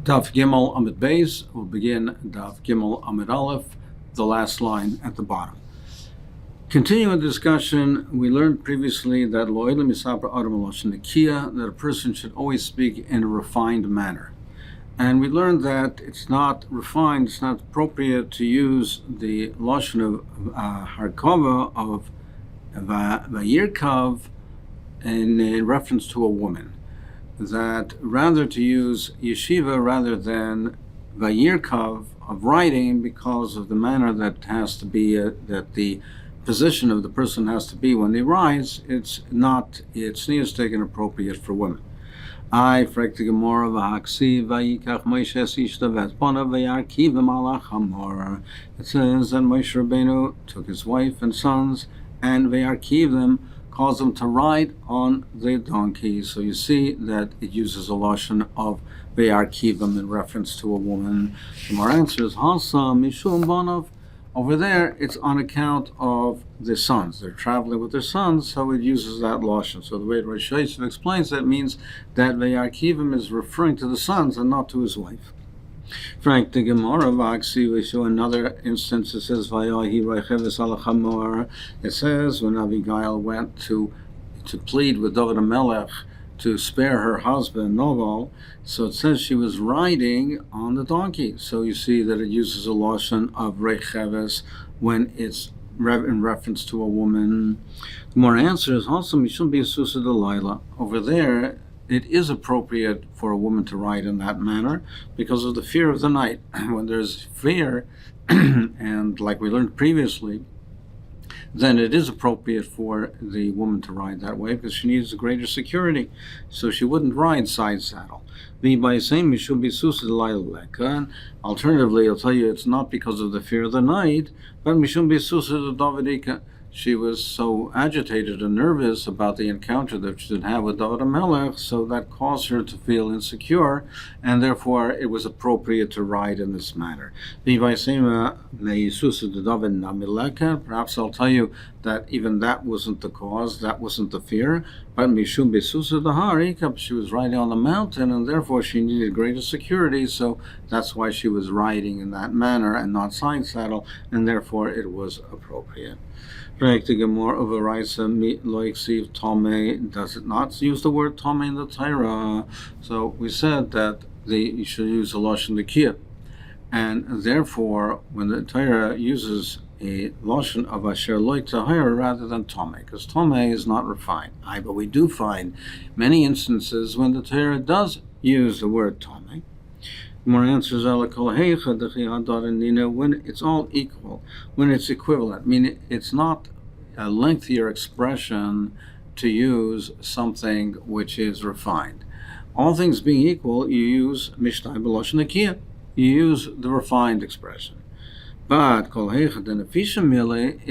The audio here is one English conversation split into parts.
Daf Gimel Amud Beis will begin Daf Gimel Amud Aleph, the last line at the bottom. Continuing the discussion, we learned previously that Lo'elim Yisapar Adam Lashon Nekiya, that a person should always speak in a refined manner. And we learned that it's not refined, it's not appropriate to use the Lashon of Harkava, of Vayirkav, in reference to a woman. That rather to use yeshiva rather than vayirkav, of writing, because of the manner that has to be, that the position of the person has to be when they rise, it's neistic and appropriate for women. I frag the Gemara v'haksi vayikach Moshe ishta v'etpana v'yarkiv v'malach hamor. It says that Moshe Rabbeinu took his wife and sons and v'yarkiv them, caused them to ride on the donkey. So you see that it uses a lashon of ve'arkivim in reference to a woman. The more answers hasa mishum banav. Over there, it's on account of the sons. They're traveling with their sons, so it uses that lashon. So the way Rosh Hashanah explains that means that ve'arkivim is referring to the sons and not to his wife. Frank the Gemara Vaksi, we show another instance. It says it says when Abigail went to plead with Dovid HaMelech to spare her husband Noval, so it says she was riding on the donkey. So you see that it uses a lashon of Recheves when it's in reference to a woman. The more answer is also Mishum B'Yasusa Delilah. Over there, it is appropriate for a woman to ride in that manner because of the fear of the night. When there's fear, and like we learned previously, then it is appropriate for the woman to ride that way because she needs a greater security. So she wouldn't ride side saddle. Alternatively, I'll tell you it's not because of the fear of the night, but Mishum B'Yasusa Dovidika. She was so agitated and nervous about the encounter that she did have with Dovid HaMelech, so that caused her to feel insecure, and therefore it was appropriate to ride in this manner. Perhaps I'll tell you that even that wasn't the cause, that wasn't the fear, but Mishum B'Susa Dahari, she was riding on the mountain, and therefore she needed greater security, so that's why she was riding in that manner and not side saddle, and therefore it was appropriate. Does it not use the word Tome in the Torah? So we said that you should use a lashon Nekiya, and therefore when the Torah uses a lashon of Asher Lo Tahira rather than Tome, because Tome is not refined. But we do find many instances when the Torah does use the word Tome. More answers when it's all equal, when it's equivalent. I mean, it's not a lengthier expression to use something which is refined. All things being equal, you use Mishnah B'Lashon Nekiya. You use the refined expression. But if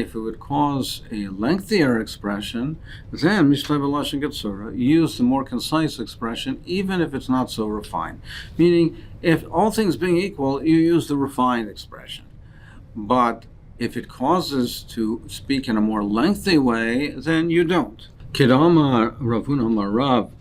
it would cause a lengthier expression, then Mishnah B'Lashon Getzura, you use the more concise expression, even if it's not so refined. Meaning, if all things being equal, you use the refined expression. But if it causes to speak in a more lengthy way, then you don't. Amar Ravuna Amar Rav,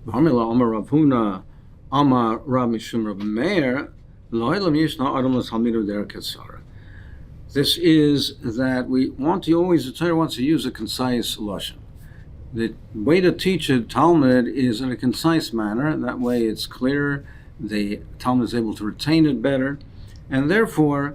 V'hamila Amar Ravuna Amar Rav Mishum Rav Meir, Lo'elam Yishna Adam L'Talmidu Der Ketzara. This is that we want to always, the Torah wants to use a concise lashon. The way to teach a Talmud is in a concise manner. That way it's clear, the Talmud is able to retain it better, and therefore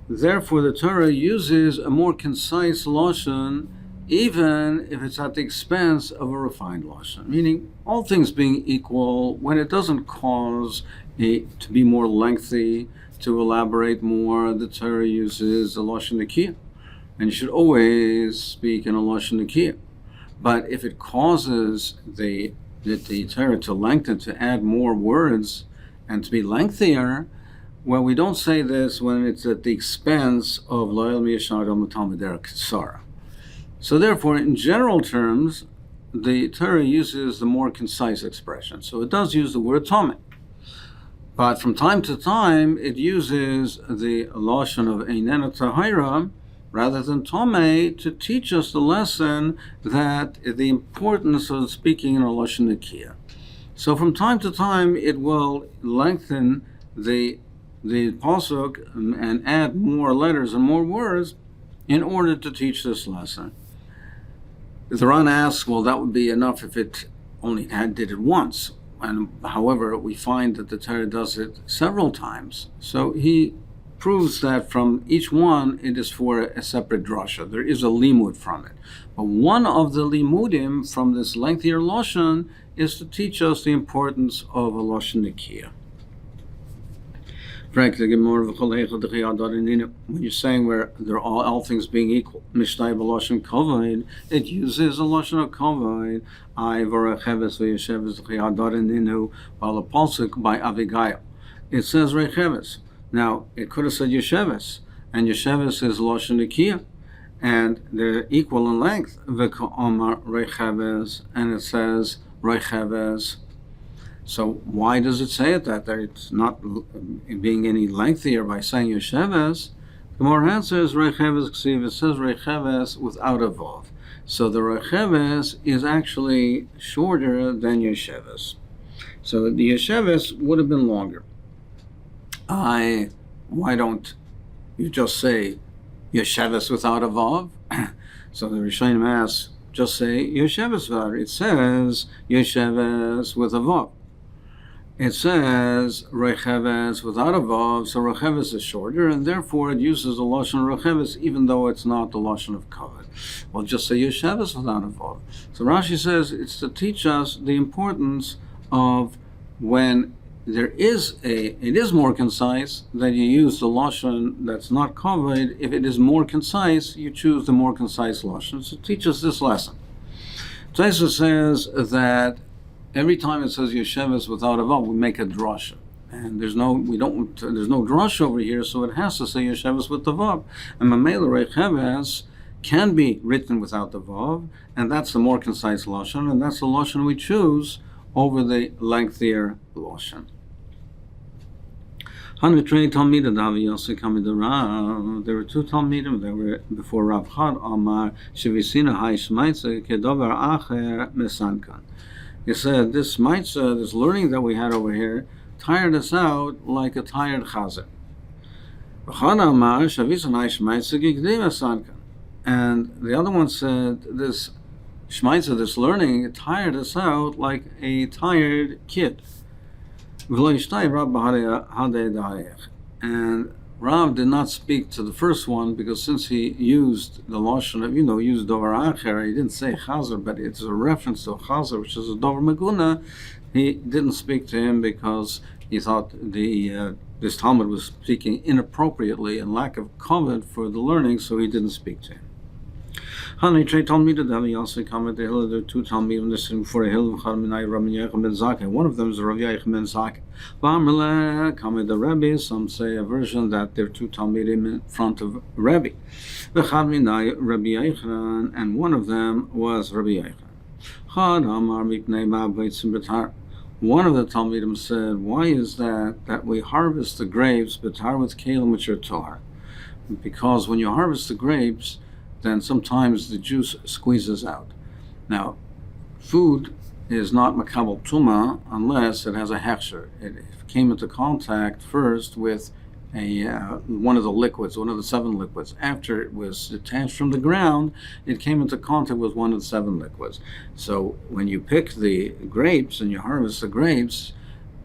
the Torah uses a more concise lashon, even if it's at the expense of a refined lashon. Meaning, all things being equal, when it doesn't cause it to be more lengthy, to elaborate more, the Torah uses a lashon Nekiya, and you should always speak in a lashon Nekiya. But if it causes the Torah to lengthen, to add more words, and to be lengthier, well, we don't say this when it's at the expense of Lo'elam Yishna Adam L'Talmid Der Ketzara. So therefore, in general terms, the Torah uses the more concise expression. So it does use the word Tome. But from time to time, it uses the lashon of Einena Tahira rather than Tome to teach us the lesson that the importance of speaking in a lashon Nekiya. So from time to time, it will lengthen the pasuk and add more letters and more words in order to teach this lesson. The Ran asks, well, that would be enough if it only did it once. And however, we find that the Torah does it several times. So he proves that from each one, it is for a separate drasha. There is a limud from it. But one of the limudim from this lengthier lashon is to teach us the importance of a lashon nikiyah. When you're saying where they're all things being equal, it uses a lashon of kavod. While the pasuk by Avigail, it says recheves. Now it could have said yesheves, and yesheves is lashon nikiyah, and they're equal in length. V'ka'omar recheves, and it says recheves. So why does it say it that it's not being any lengthier by saying Yesheves? The more answers Recheves Ksiv. It says Recheves without a vav. So the Recheves is actually shorter than Yesheves. So the Yesheves would have been longer. Why don't you just say Yesheves without a vav? So the Rishonim asks, just say Yesheves without it. It says Yesheves with a vav. It says recheves without a vav, so recheves is shorter, and therefore it uses the lashon recheves, even though it's not the lashon of kavod. Well, just say yesheves without a vav. So Rashi says it's to teach us the importance of when it is more concise, that you use the lashon that's not kavod. If it is more concise, you choose the more concise lashon. So teach us this lesson. Taisa says that every time it says Yesheves without a vav, we make a drasha, and there's no drasha over here, so it has to say Yesheves with the vav. And Mamela Recheves can be written without the vav, and that's the more concise lashon, and that's the lashon we choose over the lengthier lashon. There were two Talmidim that were before Rav Chad Amar Shevisina Hai Shmaitze Kedover Acher Mesankan. He said, this mitzvah, this learning that we had over here, tired us out like a tired chazer. And the other one said, this shmaitza, this learning, tired us out like a tired kid. And Rav did not speak to the first one because since he used the lashon of, used dover acher, he didn't say chazer, but it's a reference to a chazer, which is a dover meguna. He didn't speak to him because he thought this Talmud was speaking inappropriately and lack of kavod for the learning, so he didn't speak to him. There are two Talmidim listening before a hill. One of them is Rav Yochanan ben Zakkai. The Rebbe, some say a version that there are two Talmidim in front of Rebbe. And one of them was Rabbi Yochanan. One of the Talmidim said, why is that we harvest the grapes betar with kelim which are tar? Because when you harvest the grapes, then sometimes the juice squeezes out. Now, food is not makabel tuma unless it has a hechsher. It came into contact first with one of the liquids, one of the 7 liquids. After it was detached from the ground, it came into contact with one of the 7 liquids. So when you pick the grapes and you harvest the grapes,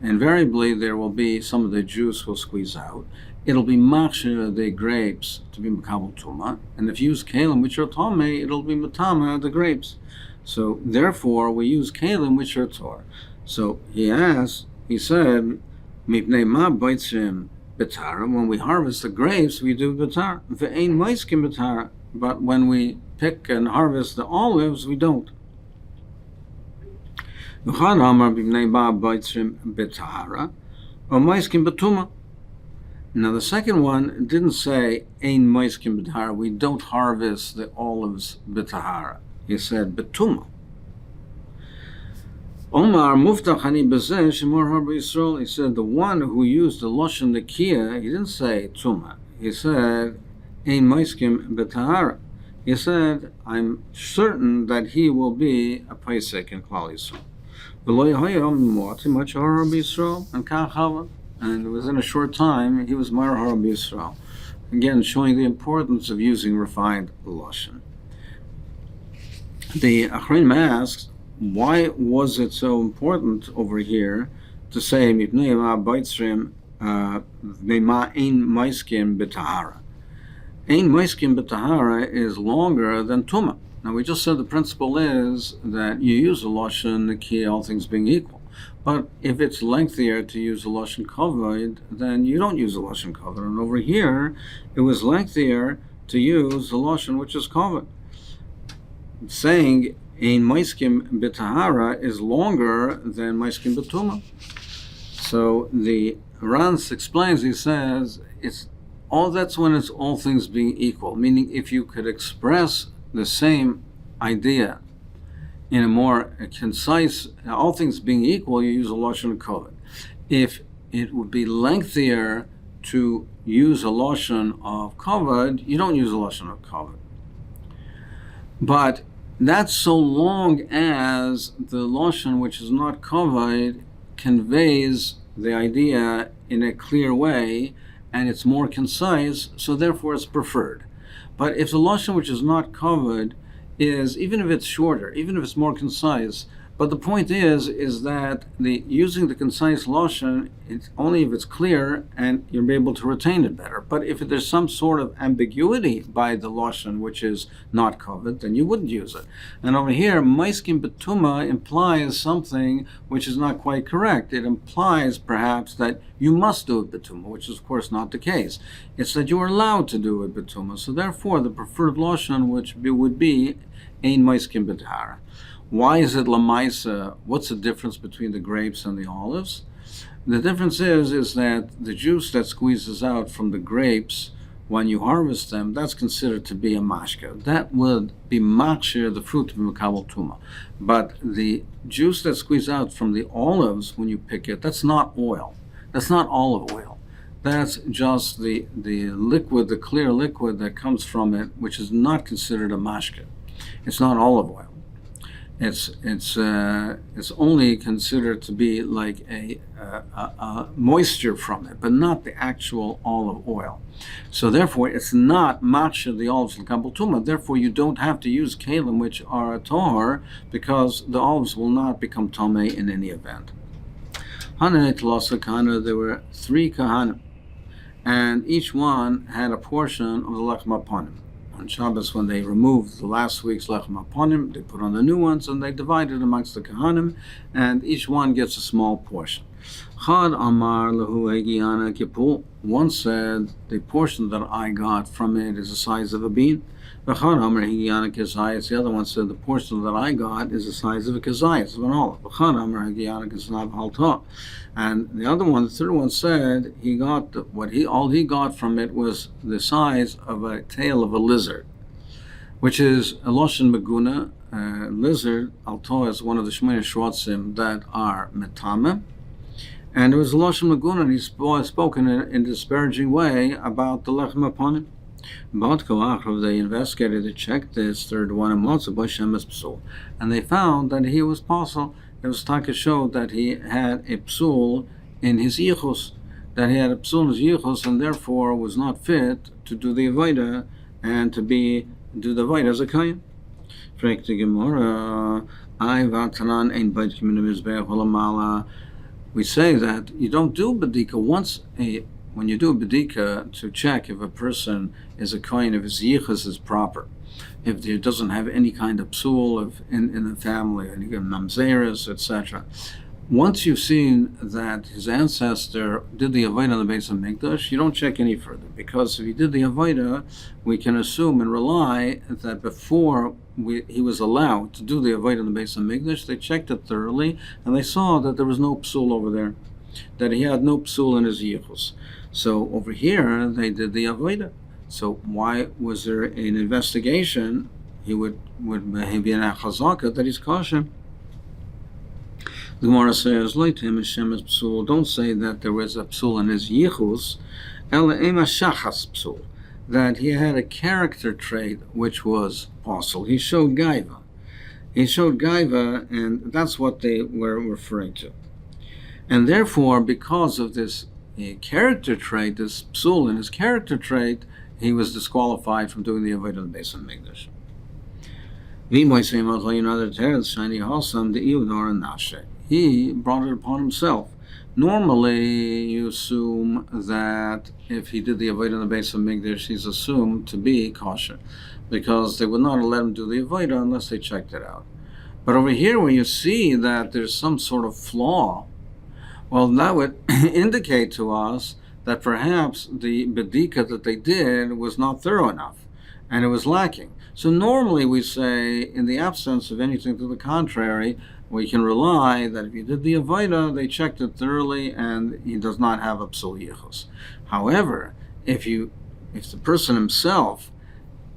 invariably there will be some of the juice will squeeze out. It'll be machshir the grapes to be makabel tuma, and if you use kelim which are tameh, it'll be matama the grapes. So therefore, we use kelim which are tar. So he said, mipnei ma baitzim betar. When we harvest the grapes, we do betar. Ve'ein maiskim betar. But when we pick and harvest the olives, we don't. V'chad amar mipnei ma baitzim betara or maiskim betuma. Now the second one didn't say ein maiskim betahara. We don't harvest the olives betahara. He said betuma. Omar muftach ani bezeh shemor har b'Yisrael. He said the one who used the lashon nikiyah, he didn't say tuma. He said ein maiskim betahara. He said I'm certain that he will be a paisek in Klal Yisrael. And within a short time, he was Mar Har Yisrael. Again, showing the importance of using refined lashon. The Achronim asks, why was it so important over here to say Mipnei ein maiskim b'tahara? Ein maiskim b'tahara is longer than Tumah. Now we just said the principle is that you use a lashon ki, all things being equal. But if it's lengthier to use a lashon kavod, then you don't use a lashon kavod. And over here, it was lengthier to use the lashon which is kavod. Saying ein maiskim b'tahara is longer than maiskim b'tumah. So the Rans explains, he says, that's when it's all things being equal, meaning if you could express the same idea in a more concise, all things being equal, you use a lashon kavod. If it would be lengthier to use a lashon of kavod, you don't use a lashon of kavod. But that's so long as the lashon which is not kavod conveys the idea in a clear way and it's more concise, so therefore it's preferred. But if the lashon which is not kavod is, even if it's shorter, even if it's more concise, but the point is that using the concise lashon, it's only if it's clear and you'll be able to retain it better. But if there's some sort of ambiguity by the lashon which is not kavod, then you wouldn't use it. And over here, maiskim b'tumah implies something which is not quite correct. It implies perhaps that you must do it b'tumah, which is of course not the case. It's that you are allowed to do it b'tumah. So therefore, the preferred lashon would be ein maiskim b'tahara. Why is it lamaisa? What's the difference between the grapes and the olives? The difference is that the juice that squeezes out from the grapes when you harvest them, that's considered to be a mashka. That would be machir, the fruit of mekabel tuma. But the juice that squeezes out from the olives when you pick it, that's not oil. That's not olive oil. That's just the liquid, the clear liquid that comes from it, which is not considered a mashka. It's not olive oil. It's only considered to be like a moisture from it, but not the actual olive oil. So therefore, it's not matcha the olives l'kabel tuma. Therefore, you don't have to use kalim which are a tohar because the olives will not become tamei in any event. There were 3 kahanim, and each one had a portion of the lechem aponim. On Shabbos, when they removed the last week's lechem aponim, they put on the new ones and they divided amongst the kahanim, and each one gets a small portion. Chad amar lehu hegiana kipul. One said the portion that I got from it is the size of a bean. V'chad amar hegiana kezayis. The other one said the portion that I got is the size of a kezayis, of an olive. V'chad amar hegiana keznav halta. And the other one, the third one, said he got all he got from it was the size of a tail of a lizard, which is a loshen meguna. Lizard, alto, is one of the shmona shrotzim that are metame, and it was a loshen meguna, and he spoken in a disparaging way about the lechem aponim. They investigated, they checked this third one, and they found that he was pasul. It was taka showed that he had a psul in his yichus, and therefore was not fit to do the avodah and to do the avodah as a kain. We say that you don't do bedika when you do a bedika to check if a person is a kain, if his yichus is proper, if he doesn't have any kind of psul in the family, any mamzeres, etc. Once you've seen that his ancestor did the avodah on the base of Mikdash, you don't check any further, because if he did the avodah, we can assume and rely that before he was allowed to do the avodah on the base of Mikdash, they checked it thoroughly and they saw that there was no psul over there, that he had no psul in his yichus. So over here they did the avodah. So why was there an investigation? He would be in a chazaka that he's kosher. The Gemara says, don't say that there was a psul in his yichus, that he had a character trait which was pasul. He showed gaiva. He showed gaiva, and that's what they were referring to. And therefore, because of this character trait, this psul in his character trait, he was disqualified from doing the avodah of the Beis Hamikdash. He brought it upon himself. Normally, you assume that if he did the avodah in the Beis Hamikdash, he's assumed to be kosher, because they would not let him do the avodah unless they checked it out. But over here, when you see that there's some sort of flaw, well, that would indicate to us that perhaps the bedika that they did was not thorough enough, and it was lacking. So normally we say, in the absence of anything to the contrary, we can rely that if you did the avodah, they checked it thoroughly, and he does not have a psul yichus. However, if the person himself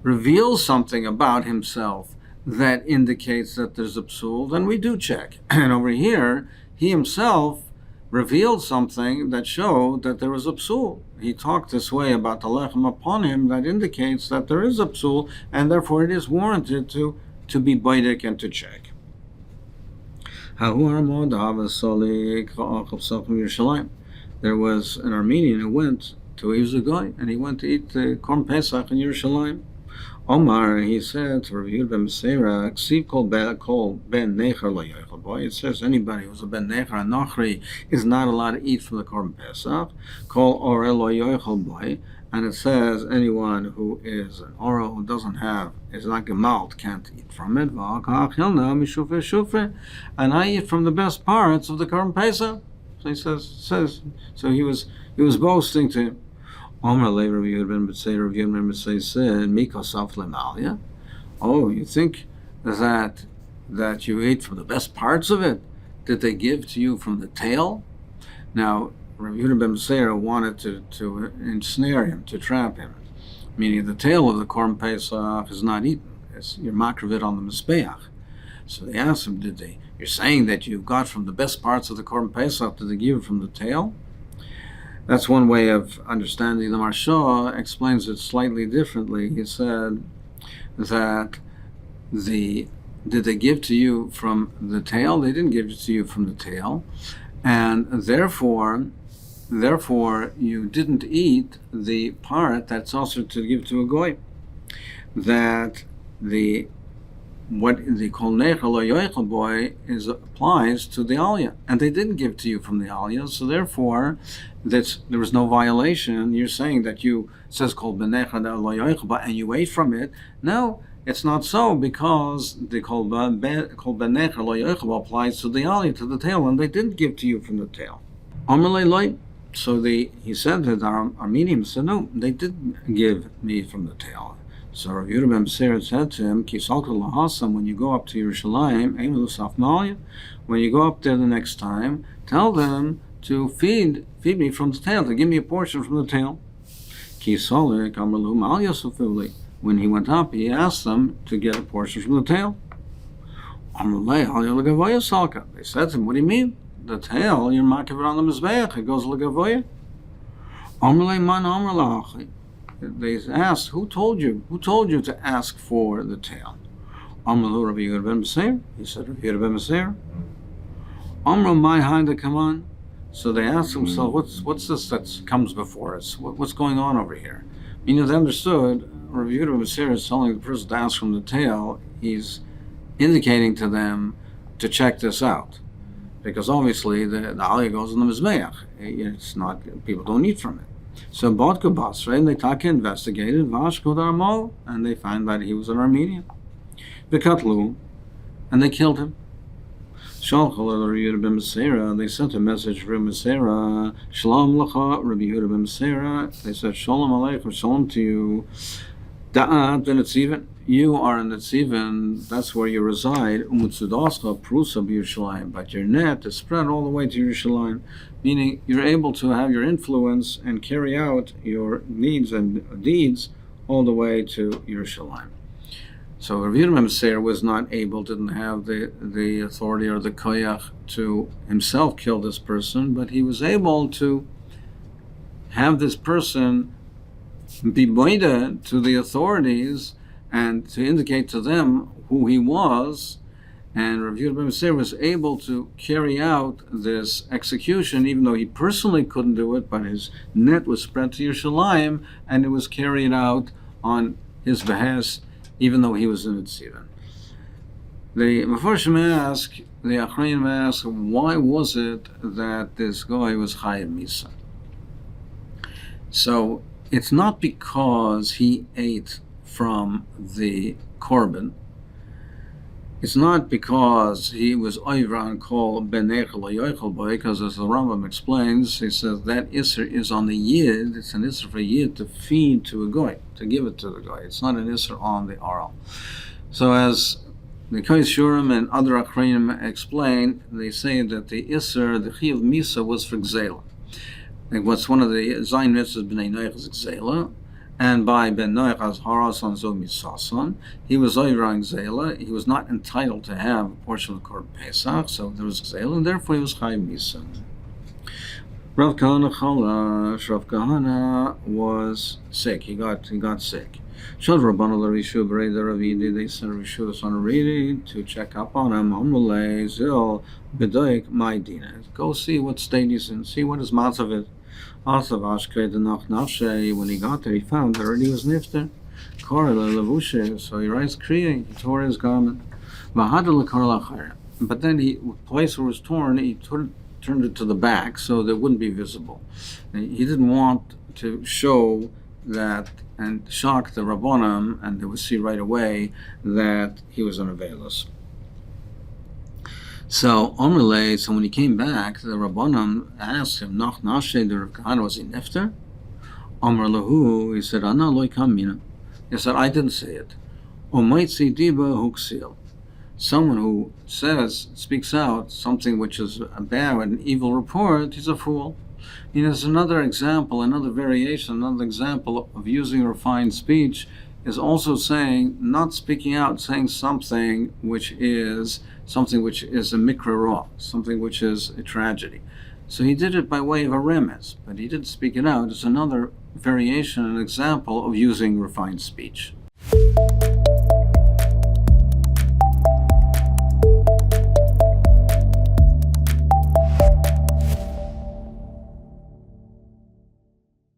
reveals something about himself that indicates that there's a psul, then we do check. And over here, he himself revealed something that showed that there was a psul. He talked this way about the lechem upon him that indicates that there is a psul, and therefore it is warranted to be baidik and to check. There was an Armenian who went to, he was a guy, and he went to eat the Korban Pesach in Yerushalayim. Omar, he said to Rabbi Yomi Masechet, Ksiv kol ben necher lo yochel boy. It says anybody who's a ben necher, a nochri, is not allowed to eat from the Korban Pesach. Kol orel lo yochel boy. And it says anyone who is an orel who doesn't have, is not gemalt, can't eat from it. And I eat from the best parts of the Korban Pesach. So he says, so he was boasting to him. Oh, you think that you ate from the best parts of it? Did they give to you from the tail? Now, Rabbi Yehuda ben Masechet wanted to ensnare him, to trap him, meaning the tail of the Korban Pesach is not eaten. You're makravit on the Mizbeach. So they asked him, you're saying that you got from the best parts of the Korban Pesach, did they give it from the tail? That's one way of understanding. The Maharsha explains it slightly differently. He said that did they give to you from the tail? They didn't give it to you from the tail, and therefore you didn't eat the part that's also to give to a goy. That what the kol necher lo yochel boy applies to the aliyah, and they didn't give to you from the aliyah, so therefore there was no violation. You're saying that it says kol ben necher lo yochel boy, and you ate from it. No, it's not so, because the kol ben necher lo yochel boy applies to the aliyah, to the tail, and they didn't give to you from the tail. So he said that our Armenians said no, they didn't give me from the tail. So Rabbi Yehuda ben Masechet said to him, when you go up to Yerushalayim, when you go up there the next time, tell them to feed me from the tail, to give me a portion from the tail. When he went up, he asked them to get a portion from the tail. They said to him, what do you mean? The tail, you're makavit on the Mizbeach, it goes l'gavoya. They asked, who told you to ask for the tail? Amru Rabbi Yehuda ben Masechet. He said, Rabbi Yehuda ben Masechet. Amru my hinda come on. So they asked themselves, what's this that comes before us? What's going on over here? Meaning they understood, Rabbi Yehuda ben Masechet is telling the person to ask from the tail. He's indicating to them to check this out, because obviously the aliyah goes in the mizbeach. It's not, people don't eat from it. So Bodka Basra, and they investigated Vashkod Armo, and they find that he was an Armenian. Vikatlu, and they killed him. Shalchal Rabbi Yehuda ben Masechet, they sent a message for Masechet, Shalom Lacha, Rabbi Yehuda ben Masechet. They said, Shalom Aleichem, Shalom to you. Da'at ben Netziven, you are in Netziven, that's where you reside. Umutzudoscha Prusa b'Yerushalayim, but your net is spread all the way to Yerushalayim, meaning you're able to have your influence and carry out your needs and deeds all the way to Yerushalayim. So Rabbi Yehuda ben Masechet was not able, didn't have the authority or the koyach to himself kill this person, but he was able to have this person be boida to the authorities and to indicate to them who he was, And Rav Yomi Masechet was able to carry out this execution, even though he personally couldn't do it, but his net was spread to Yerushalayim, and it was carried out on his behest, even though he was in Tzivan. The Mefarshim ask, the Achrayim ask, why was it that this guy was Chayav Misa? So it's not because he ate from the korban. It's not because he was Oyran called Benechel Yoichel Boy, because as the Rambam explains, he says that Isser is on the Yid. It's an Isser for Yid to feed to a Goy, to give it to the Goy. It's not an Isser on the Aral. So as the Kais Shurim and other Achrayim explain, they say that the Isser, the Chiyuv Misa, was for Gzela. Like what's one of the Zayin Mitzvahs B'nai Noach is Gzela, and by Ben Noach as Haras on Yomi Masechet, he was Oyran Gzela. He was not entitled to have a portion of the Korban Pesach, so there was Gzela, and therefore he was Chayav Misa. Rav Kahana Chalash, Rav Kahana was sick. He got sick. Shad Rabbanu L'Rishu B'rei Ravidi, they sent Rishu the son of Ridi to check up on him. Amrulei Zil B'doik Ma'idina. Go see what state he's in, see what his matzav is. Asav Ashkei Denach Nafshe. When he got there, he found that already was nifter. Korah Levushe. So he writes Kriya. He tore his garment. V'hadal L'Korah L'Achayr. But then the place where it was torn, he turned it to the back so that it wouldn't be visible. He didn't want to show that and shock the Rabbanim, and they would see right away that he was an Avelis. So Omrele, so when he came back, the Rabbanim asked him, Nach Nashe, the Rav Kahana, was he nifter? Omrelehu, he said, Ana loy kamina. He said, I didn't say it. Omaitzi diba huksil. Someone who speaks out something which is a bad, an evil report, he's a fool. There's another example, another variation, another example of using refined speech is also saying, not speaking out, saying something which is a mikra ra, something which is a tragedy. So he did it by way of a remez, but he didn't speak it out. It's another variation, an example of using refined speech.